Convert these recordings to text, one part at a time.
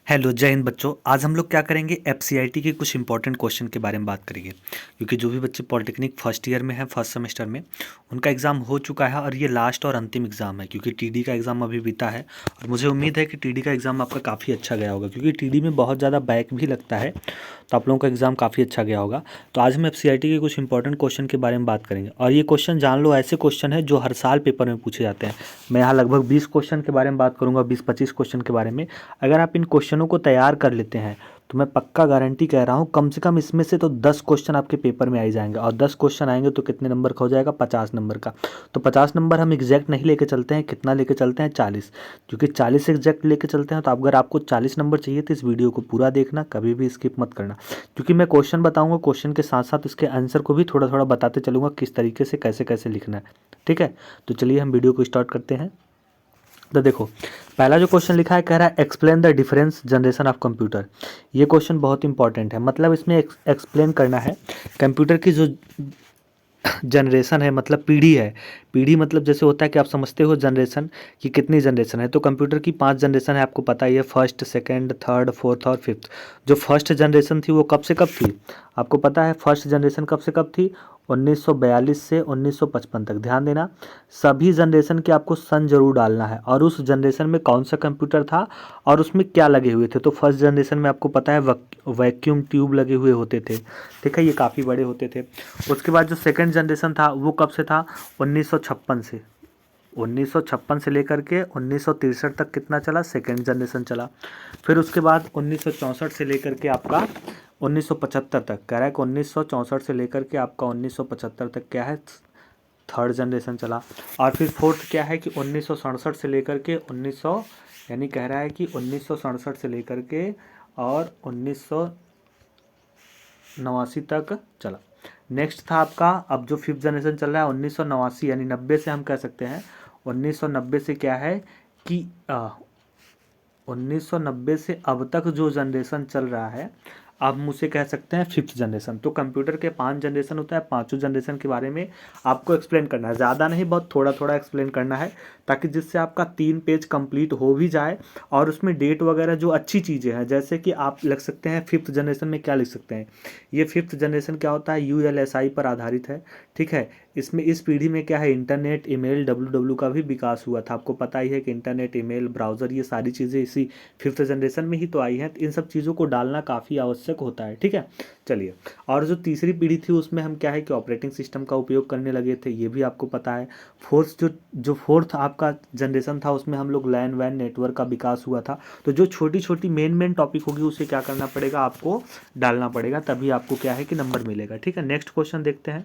Hello जय हिंद बच्चों। आज हम लोग क्या करेंगे, एफसीआईटी के कुछ इंपॉर्टेंट क्वेश्चन के बारे में बात करेंगे। क्योंकि जो भी बच्चे पॉलिटेक्निक फर्स्ट ईयर में हैं, फर्स्ट सेमेस्टर में, उनका एग्ज़ाम हो चुका है और ये लास्ट और अंतिम एग्ज़ाम है। क्योंकि टीडी का एग्ज़ाम अभी बीता है और मुझे उम्मीद है कि टीडी का एग्ज़ाम आपका काफ़ी अच्छा गया होगा। क्योंकि टीडी में बहुत ज़्यादा बैक भी लगता है, तो आप लोगों का एग्ज़ाम काफ़ी अच्छा गया होगा। तो आज हम एफसीआईटी के कुछ इंपॉर्टेंट क्वेश्चन के बारे में बात करेंगे और ये क्वेश्चन जान लो ऐसे क्वेश्चन है जो हर साल पेपर में पूछे जाते हैं। मैं यहाँ लगभग 20 क्वेश्चन के बारे में बात करूँगा, 20-25 क्वेश्चन के बारे में। अगर आप इन क्वेश्चनों को तैयार कर लेते हैं तो मैं पक्का गारंटी कह रहा हूँ, कम से कम इसमें से तो 10 क्वेश्चन आपके पेपर में आ ही जाएंगे। और 10 क्वेश्चन आएंगे तो कितने नंबर का हो जाएगा, 50 नंबर का। तो 50 नंबर हम एग्जैक्ट नहीं लेके चलते हैं, कितना लेके चलते हैं, 40। क्योंकि 40 एग्जैक्ट लेके चलते हैं। तो अगर आपको 40 नंबर चाहिए तो इस वीडियो को पूरा देखना, कभी भी स्किप मत करना। क्योंकि मैं क्वेश्चन बताऊंगा, क्वेश्चन के साथ साथ उसके आंसर को भी थोड़ा थोड़ा बताते चलूँगा, किस तरीके से कैसे कैसे लिखना है। ठीक है, तो चलिए हम वीडियो को स्टार्ट करते हैं। तो देखो, पहला जो क्वेश्चन लिखा है, कह रहा है explain the difference generation of computer. ये क्वेश्चन बहुत इंपॉर्टेंट है। मतलब इसमें एक्सप्लेन करना है कंप्यूटर की जो जनरेशन है, मतलब पीढ़ी है। पीढ़ी मतलब जैसे होता है कि आप समझते हो जनरेशन की कितनी जनरेशन है। तो कंप्यूटर की 5 जनरेशन है, आपको पता ही है, फर्स्ट, सेकंड, थर्ड, फोर्थ और फिफ्थ। जो फर्स्ट जनरेशन थी वो कब से कब थी, आपको पता है फर्स्ट जनरेशन कब से कब थी, 1942 से 1955 तक। ध्यान देना, सभी जनरेशन के आपको सन जरूर डालना है और उस जनरेशन में कौन सा कंप्यूटर था और उसमें क्या लगे हुए थे। तो फर्स्ट जनरेशन में आपको पता है वैक्यूम ट्यूब लगे हुए होते थे। ठीक है, ये काफ़ी बड़े होते थे। उसके बाद जो सेकंड जनरेशन था वो कब से था, 1956 से। 1956 से लेकर के 1963 तक कितना चला, सेकंड जनरेशन चला। फिर उसके बाद 1964 से लेकर के आपका 1975 तक, कह रहा है कि 1964 से लेकर के आपका 1975 तक क्या है, थर्ड जनरेशन चला। और फिर फोर्थ क्या है कि 1967 से लेकर के 1900, यानी कह रहा है कि 1967 से लेकर के और 1989 तक चला। नेक्स्ट था आपका, अब जो फिफ्थ जनरेशन चल रहा है 1989, यानी 90 से हम कह सकते हैं 1990 से क्या है कि 1990 से अब तक जो जनरेशन चल रहा है, अब हम उसे कह सकते हैं फिफ्थ जनरेशन। तो कंप्यूटर के 5 जनरेशन होता है, पांचों जनरेशन के बारे में आपको एक्सप्लेन करना है। ज़्यादा नहीं, बहुत थोड़ा थोड़ा एक्सप्लेन करना है, ताकि जिससे आपका 3 पेज कंप्लीट हो भी जाए। और उसमें डेट वगैरह जो अच्छी चीज़ें हैं, जैसे कि आप लिख सकते हैं फिफ्थ जनरेशन में क्या लिख सकते हैं, ये फिफ्थ जनरेशन क्या होता है, ULSI पर आधारित है। ठीक है, इसमें इस पीढ़ी में क्या है, इंटरनेट, ईमेल, WWW का भी विकास हुआ था। आपको पता ही है कि इंटरनेट, ईमेल, ब्राउज़र, ये सारी चीज़ें इसी फिफ्थ जनरेशन में ही तो आई हैं। तो इन सब चीज़ों को डालना काफ़ी आवश्यक होता है। ठीक है, चलिए। और जो तीसरी पीढ़ी थी उसमें हम क्या है कि ऑपरेटिंग सिस्टम का उपयोग करने लगे थे, ये भी आपको पता है। फोर्थ जो फोर्थ आपका जनरेशन था उसमें हम लोग लैन वैन नेटवर्क का विकास हुआ था। तो जो छोटी छोटी मेन टॉपिक होगी उसे क्या करना पड़ेगा, आपको डालना पड़ेगा, तभी आपको क्या है कि नंबर मिलेगा। ठीक है, नेक्स्ट क्वेश्चन देखते हैं।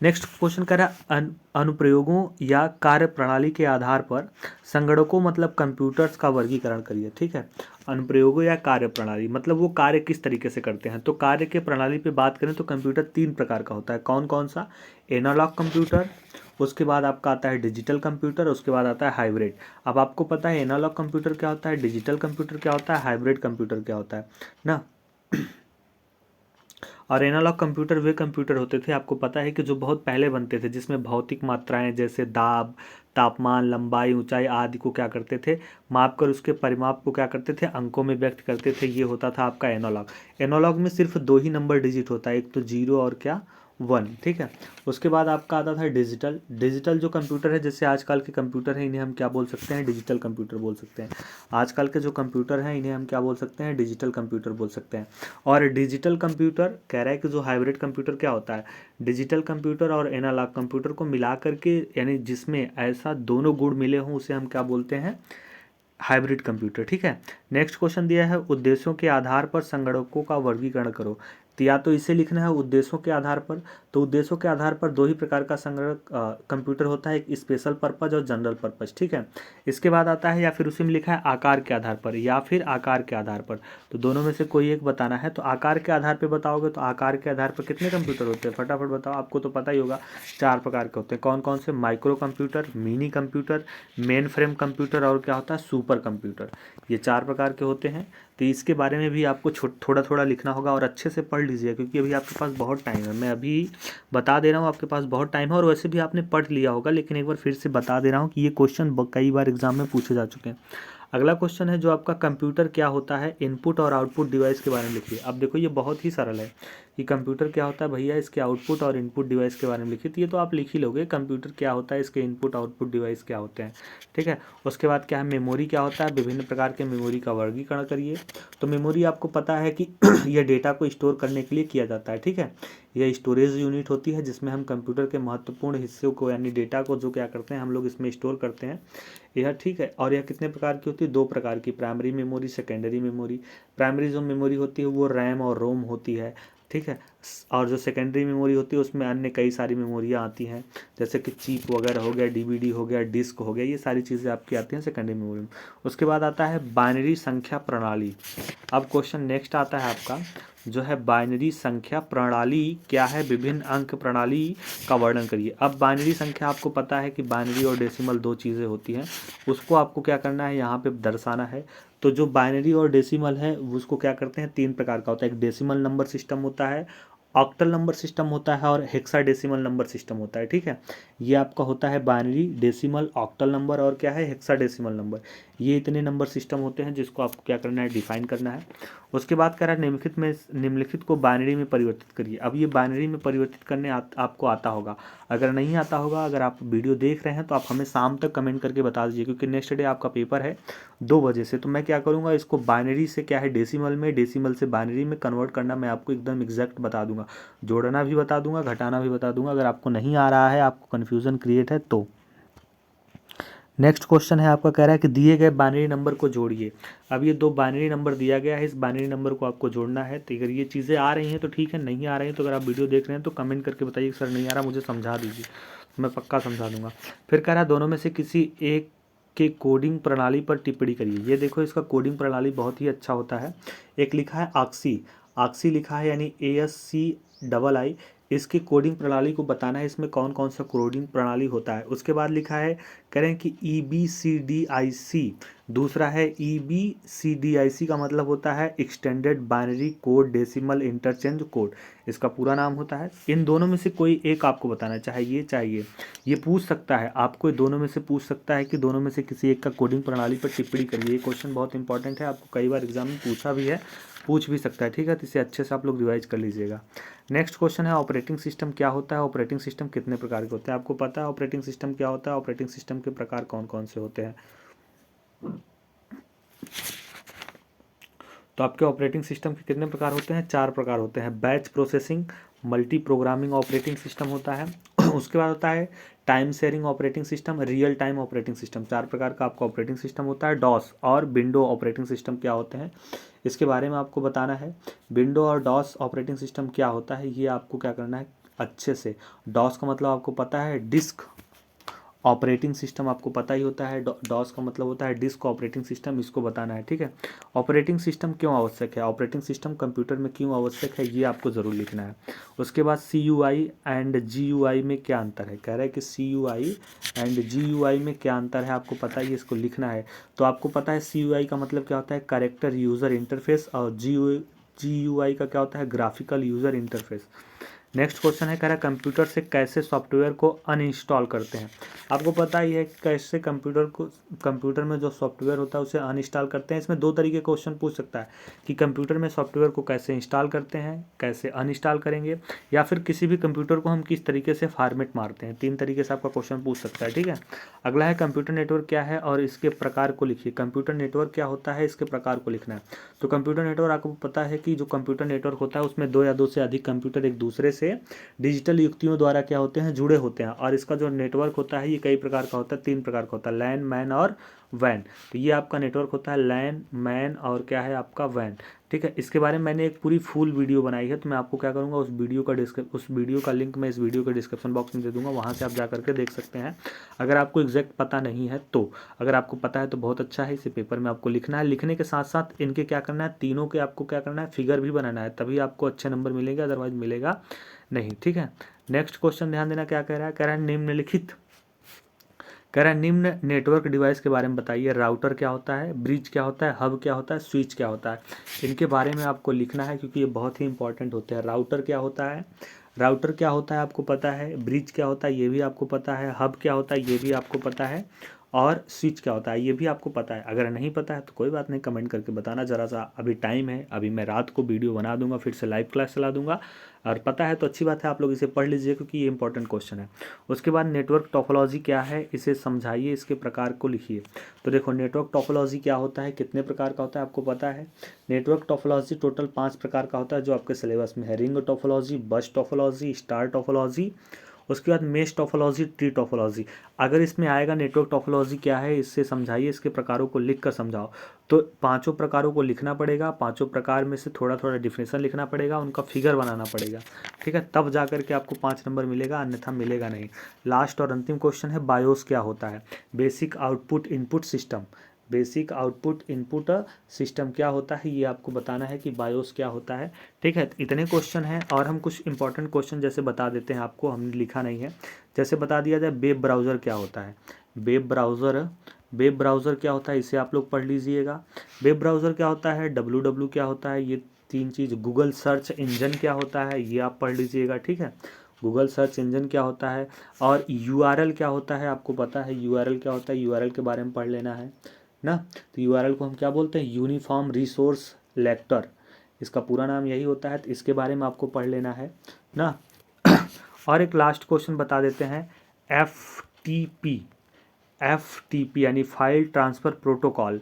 नेक्स्ट क्वेश्चन कह रहा है अनुप्रयोगों या कार्य प्रणाली के आधार पर संगणकों मतलब कंप्यूटर्स का वर्गीकरण करिए। ठीक है, अनुप्रयोगों या कार्य प्रणाली मतलब वो कार्य किस तरीके से करते हैं। तो कार्य के प्रणाली पे बात करें तो कंप्यूटर 3 प्रकार का होता है। कौन कौन सा, एनालॉग कंप्यूटर, उसके बाद आपका आता है डिजिटल कंप्यूटर, उसके बाद आता है हाइब्रिड। अब आपको पता है एनालॉग कंप्यूटर क्या होता है, डिजिटल कंप्यूटर क्या होता है, हाइब्रिड कंप्यूटर क्या होता है ना। और एनालॉग कंप्यूटर वे कंप्यूटर होते थे, आपको पता है कि जो बहुत पहले बनते थे, जिसमें भौतिक मात्राएं जैसे दाब, तापमान, लंबाई, ऊंचाई आदि को क्या करते थे, माप कर उसके परिमाप को क्या करते थे, अंकों में व्यक्त करते थे। ये होता था आपका एनालॉग। एनालॉग में सिर्फ 2 ही नंबर डिजिट होता है, एक तो 0 और क्या, 1। ठीक है, उसके बाद आपका आता था डिजिटल। डिजिटल जो कंप्यूटर है, जैसे आजकल के कंप्यूटर हैं, इन्हें हम क्या बोल सकते हैं, डिजिटल कंप्यूटर बोल सकते हैं। आजकल के जो कंप्यूटर हैं इन्हें हम क्या बोल सकते हैं, डिजिटल कंप्यूटर बोल सकते हैं। और डिजिटल कंप्यूटर कह रहा है कि जो हाइब्रिड कंप्यूटर क्या होता है, डिजिटल कंप्यूटर और एनालॉग कंप्यूटर को मिला करके, यानी जिसमें ऐसा दोनों गुण मिले हों, उसे हम क्या बोलते हैं, हाइब्रिड कंप्यूटर। ठीक है, नेक्स्ट क्वेश्चन दिया है उद्देश्यों के आधार पर संगणकों का वर्गीकरण करो। तो या तो इसे लिखना है उद्देश्यों के आधार पर। तो उद्देश्यों के आधार पर 2 ही प्रकार का संगणक कंप्यूटर होता है, एक स्पेशल पर्पज और जनरल पर्पज। ठीक है, इसके बाद आता है, या फिर उसी में लिखा है आकार के आधार पर या फिर आकार के आधार पर। तो दोनों में से कोई एक बताना है। तो आकार के आधार पर बताओगे तो आकार के आधार पर कितने कंप्यूटर होते हैं, फटाफट बताओ, आपको तो पता ही होगा। 4 प्रकार के होते हैं। कौन कौन से, micro computer, mini computer, main frame computer और क्या होता है, सुपर कंप्यूटर। ये 4 प्रकार के होते हैं। तो इसके बारे में भी आपको थोड़ा थोड़ा लिखना होगा और अच्छे से पढ़ लीजिए, क्योंकि अभी आपके पास बहुत टाइम है। मैं अभी बता दे रहा हूँ आपके पास बहुत टाइम है, और वैसे भी आपने पढ़ लिया होगा, लेकिन एक बार फिर से बता दे रहा हूँ कि ये क्वेश्चन कई बार एग्जाम में पूछे जा चुके हैं। अगला क्वेश्चन है जो आपका कंप्यूटर क्या होता है, इनपुट और आउटपुट डिवाइस के बारे में लिखिए। अब देखो ये बहुत ही सरल है कि कंप्यूटर क्या होता है भैया, इसके आउटपुट और इनपुट डिवाइस के बारे में लिखिए। तो ये तो आप लिख ही लोगे, कंप्यूटर क्या होता है, इसके इनपुट आउटपुट डिवाइस क्या होते हैं, ठीक है। उसके बाद क्या है, मेमोरी क्या होता है, विभिन्न प्रकार के मेमोरी का वर्गीकरण करिए। तो मेमोरी आपको पता है कि यह डेटा को स्टोर करने के लिए किया जाता है, ठीक है। यह स्टोरेज यूनिट होती है जिसमें हम कंप्यूटर के महत्वपूर्ण हिस्सों को यानी डेटा को जो क्या करते हैं हम लोग इसमें स्टोर करते हैं, यह ठीक है। और यह कितने प्रकार की होती है, 2 प्रकार की, primary memory, secondary memory. Primary जो मेमोरी होती है वो रैम और रोम होती है, ठीक है। और जो सेकेंडरी मेमोरी होती है उसमें अन्य कई सारी मेमोरियाँ आती हैं, जैसे कि चिप वगैरह हो गया, डीवीडी हो गया, डिस्क हो गया, ये सारी चीज़ें आपकी आती हैं सेकेंडरी मेमोरी में। उसके बाद आता है बाइनरी संख्या प्रणाली। अब क्वेश्चन नेक्स्ट आता है आपका जो है बाइनरी संख्या प्रणाली क्या है, विभिन्न अंक प्रणाली का वर्णन करिए। अब बाइनरी संख्या आपको पता है कि बाइनरी और डेसिमल 2 चीज़ें होती हैं, उसको आपको क्या करना है यहाँ पे दर्शाना है। तो जो बाइनरी और डेसिमल है उसको क्या करते हैं, 3 प्रकार का होता है। एक डेसिमल नंबर सिस्टम होता है, ऑक्टल नंबर सिस्टम होता है और हेक्साडेसिमल नंबर सिस्टम होता है, ठीक है। ये आपका होता है बाइनरी, डेसिमल, ऑक्टल नंबर और क्या है हेक्साडेसिमल नंबर। ये इतने नंबर सिस्टम होते हैं जिसको आपको क्या करना है, डिफाइन करना है। उसके बाद कह रहा है निम्नलिखित को बाइनरी में परिवर्तित करिए। अब ये बाइनरी में परिवर्तित करने आपको आता होगा, अगर नहीं आता होगा, अगर आप वीडियो देख रहे हैं तो आप हमें शाम तक कमेंट करके बता दीजिए, क्योंकि नेक्स्ट डे आपका पेपर है 2 बजे से। तो मैं क्या करूँगा, इसको बाइनरी से क्या है डेसिमल में, डेसिमल से बाइनरी में कन्वर्ट करना मैं आपको एकदम एग्जैक्ट बता दूंगा, जोड़ना भी बता दूंगा, घटाना भी बता दूंगा। अगर आपको नहीं आ रहा है, आपको कन्फ्यूज़न क्रिएट है तो। नेक्स्ट क्वेश्चन है आपका, कह रहा है कि दिए गए बाइनरी नंबर को जोड़िए। अब ये 2 बाइनरी नंबर दिया गया है, इस बाइनरी नंबर को आपको जोड़ना है। तो अगर ये चीज़ें आ रही हैं तो ठीक है, नहीं आ रही हैं तो अगर आप वीडियो देख रहे हैं तो कमेंट करके बताइए सर नहीं आ रहा, मुझे समझा दीजिए, मैं पक्का समझा दूंगा। फिर कह रहा है दोनों में से किसी एक के कोडिंग प्रणाली पर टिप्पणी करिए। ये देखो इसका कोडिंग प्रणाली बहुत ही अच्छा होता है। एक लिखा है आक्सी, आक्सी लिखा है यानी ASCII, इसकी कोडिंग प्रणाली को बताना है, इसमें कौन कौन सा कोडिंग प्रणाली होता है। उसके बाद लिखा है करें कि EBCDIC, दूसरा है EBCDIC का मतलब होता है extended binary code decimal interchange code, इसका पूरा नाम होता है। इन दोनों में से कोई एक आपको बताना है, चाहे ये पूछ सकता है आपको, दोनों में से पूछ सकता है कि दोनों में से किसी एक का कोडिंग प्रणाली पर टिप्पणी करिए। ये क्वेश्चन बहुत इंपॉर्टेंट है, आपको कई बार एग्जाम में पूछा भी है, पूछ भी सकता है, ठीक है। तो इसे अच्छे से आप लोग रिवाइज कर लीजिएगा। नेक्स्ट क्वेश्चन है ऑपरेटिंग सिस्टम क्या होता है, ऑपरेटिंग सिस्टम कितने प्रकार के होते हैं। आपको पता है ऑपरेटिंग सिस्टम क्या होता है, ऑपरेटिंग सिस्टम के प्रकार कौन कौन से होते हैं। तो आपके ऑपरेटिंग सिस्टम के कितने प्रकार होते हैं, 4 प्रकार होते हैं। Batch processing, multi programming operating system होता है। उसके बाद होता है time sharing operating system, real time operating system. 4 प्रकार का आपका ऑपरेटिंग सिस्टम होता है। डॉस और विंडो ऑपरेटिंग सिस्टम क्या होते हैं, इसके बारे में आपको बताना है। विंडो और डॉस ऑपरेटिंग सिस्टम क्या होता है, ये आपको क्या करना है अच्छे से। डॉस का मतलब आपको पता है डिस्क ऑपरेटिंग सिस्टम, आपको पता ही होता है। डॉस का मतलब होता है डिस्क ऑपरेटिंग सिस्टम, इसको बताना है, ठीक है। ऑपरेटिंग सिस्टम क्यों आवश्यक है, ऑपरेटिंग सिस्टम कंप्यूटर में क्यों आवश्यक है, ये आपको ज़रूर लिखना है। उसके बाद CUI एंड GUI में क्या अंतर है, कह रहा है कि CUI एंड GUI में क्या अंतर है, आपको पता ही, इसको लिखना है। तो आपको पता है CUI का मतलब क्या होता है, कैरेक्टर यूज़र इंटरफेस, और GUI का क्या होता है, graphical user interface. Next question है, कह रहा है कंप्यूटर से कैसे सॉफ्टवेयर को अनइंस्टॉल करते हैं। आपको पता ही है कैसे कंप्यूटर में जो सॉफ्टवेयर होता है उसे अनइंस्टॉल करते हैं। इसमें 2 तरीके क्वेश्चन पूछ सकता है कि कंप्यूटर में सॉफ्टवेयर को कैसे इंस्टॉल करते हैं, कैसे अनइंस्टॉल करेंगे, या फिर किसी भी कंप्यूटर को हम किस तरीके से फॉर्मेट मारते हैं। 3 तरीके से आपका क्वेश्चन पूछ सकता है, ठीक है। अगला है कंप्यूटर नेटवर्क क्या है और इसके प्रकार को लिखिए। कंप्यूटर नेटवर्क क्या होता है, इसके प्रकार को लिखना है। तो कंप्यूटर नेटवर्क आपको पता है कि जो कंप्यूटर नेटवर्क होता है उसमें 2 या 2 से अधिक कंप्यूटर एक दूसरे से डिजिटल युक्तियों द्वारा क्या होते हैं, जुड़े होते हैं। और इसका जो नेटवर्क होता है ये कई प्रकार का होता है, 3 प्रकार का होता है, लैन, मैन और वैन। तो ये आपका नेटवर्क होता है लैन, मैन और क्या है आपका वैन, ठीक है। इसके बारे में मैंने एक पूरी फुल वीडियो बनाई है, तो मैं आपको क्या करूँगा उस वीडियो का लिंक मैं इस वीडियो के डिस्क्रिप्शन बॉक्स में दे दूंगा, वहाँ से आप जा करके देख सकते हैं, अगर आपको एग्जैक्ट पता नहीं है तो। अगर आपको पता है तो बहुत अच्छा है, इसे पेपर में आपको लिखना है। लिखने के साथ साथ इनके क्या करना है, तीनों के आपको क्या करना है, फिगर भी बनाना है, तभी आपको अच्छे नंबर मिलेंगे, अदरवाइज मिलेगा नहीं, ठीक है। नेक्स्ट क्वेश्चन ध्यान देना, क्या कह रहा है, कह रहा है निम्न नेटवर्क डिवाइस के बारे में बताइए। राउटर क्या होता है, ब्रिज क्या होता है, हब क्या होता है, स्विच क्या होता है, इनके बारे में आपको लिखना है, क्योंकि ये बहुत ही इंपॉर्टेंट होते हैं। राउटर क्या होता है आपको पता है, ब्रिज क्या होता है ये भी आपको पता है, हब क्या होता है ये भी आपको पता है, और स्विच क्या होता है ये भी आपको पता है। अगर नहीं पता है तो कोई बात नहीं, कमेंट करके बताना ज़रा सा, अभी टाइम है, अभी मैं रात को वीडियो बना दूंगा, फिर से लाइव क्लास चला दूंगा। और पता है तो अच्छी बात है, आप लोग इसे पढ़ लीजिए क्योंकि ये इंपॉर्टेंट क्वेश्चन है। उसके बाद नेटवर्क टोपोलॉजी क्या है, इसे समझाइए, इसके प्रकार को लिखिए। तो देखो नेटवर्क टोपोलॉजी क्या होता है, कितने प्रकार का होता है आपको पता है। नेटवर्क टोपोलॉजी टोटल 5 प्रकार का होता है जो आपके सिलेबस में है। रिंग टोपोलॉजी, बस टोपोलॉजी, स्टार टोपोलॉजी, उसके बाद मेश टोपोलॉजी, ट्री टोपोलॉजी। अगर इसमें आएगा नेटवर्क टोपोलॉजी क्या है, इससे समझाइए, इसके प्रकारों को लिख कर समझाओ। तो पांचों प्रकारों को लिखना पड़ेगा, पांचों प्रकार में से थोड़ा थोड़ा डिफिनेशन लिखना पड़ेगा, उनका फिगर बनाना पड़ेगा, ठीक है, तब जा करके आपको 5 नंबर मिलेगा, अन्यथा मिलेगा नहीं। लास्ट और अंतिम क्वेश्चन है बायोस क्या होता है। Basic output input system, basic output input system क्या होता है ये आपको बताना है कि बायोस क्या होता है, ठीक है। इतने क्वेश्चन हैं और हम कुछ इंपॉर्टेंट क्वेश्चन जैसे बता देते हैं आपको, हमने लिखा नहीं है। जैसे बता दिया जाए वेब ब्राउज़र क्या होता है। वेब ब्राउज़र, वेब ब्राउज़र क्या होता है इसे आप लोग पढ़ लीजिएगा। वेब ब्राउज़र क्या होता है, www क्या होता है, ये 3 चीज़। गूगल सर्च इंजन क्या होता है ये आप पढ़ लीजिएगा, ठीक है। गूगल सर्च इंजन क्या होता है, और यूआरएल क्या होता है आपको पता है। यूआरएल क्या होता है, यूआरएल के बारे में पढ़ लेना है ना। तो यूआरएल को हम क्या बोलते हैं, यूनिफॉर्म रिसोर्स लेक्टर, इसका पूरा नाम यही होता है, तो इसके बारे में आपको पढ़ लेना है ना। और एक लास्ट क्वेश्चन बता देते हैं, एफ टी पी यानी फाइल ट्रांसफ़र प्रोटोकॉल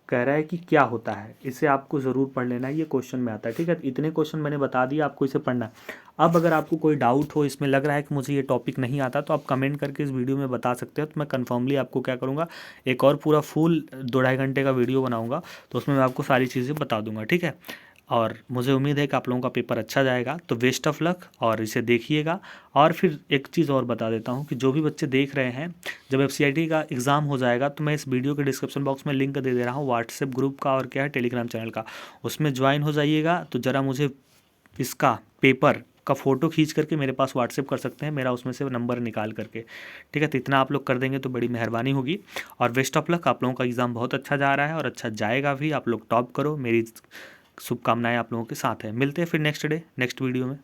कह रहा है कि क्या होता है, इसे आपको ज़रूर पढ़ लेना है, ये क्वेश्चन में आता है, ठीक है। इतने क्वेश्चन मैंने बता दिया, आपको इसे पढ़ना है। अब अगर आपको कोई डाउट हो, इसमें लग रहा है कि मुझे ये टॉपिक नहीं आता, तो आप कमेंट करके इस वीडियो में बता सकते हो, तो मैं कन्फर्मली आपको क्या करूँगा, एक और पूरा फुल 2-2.5 घंटे का वीडियो बनाऊँगा, तो उसमें मैं आपको सारी चीज़ें बता दूँगा, ठीक है। और मुझे उम्मीद है कि आप लोगों का पेपर अच्छा जाएगा, तो बेस्ट ऑफ लक और इसे देखिएगा। और फिर एक चीज़ और बता देता हूँ कि जो भी बच्चे देख रहे हैं, जब एफसीआईटी का एग्ज़ाम हो जाएगा तो मैं इस वीडियो के डिस्क्रिप्शन बॉक्स में लिंक दे दे रहा हूँ व्हाट्सएप ग्रुप का और क्या है टेलीग्राम चैनल का, उसमें ज्वाइन हो जाइएगा। तो ज़रा मुझे इसका पेपर का फ़ोटो खींच करके मेरे पास व्हाट्सएप कर सकते हैं, मेरा उसमें से नंबर निकाल करके, ठीक है। तो इतना आप लोग कर देंगे तो बड़ी मेहरबानी होगी। और बेस्ट ऑफ लक, आप लोगों का एग्ज़ाम बहुत अच्छा जा रहा है और अच्छा जाएगा भी, आप लोग टॉप करो, मेरी शुभकामनाएं आप लोगों के साथ है। मिलते हैं फिर नेक्स्ट वीडियो में।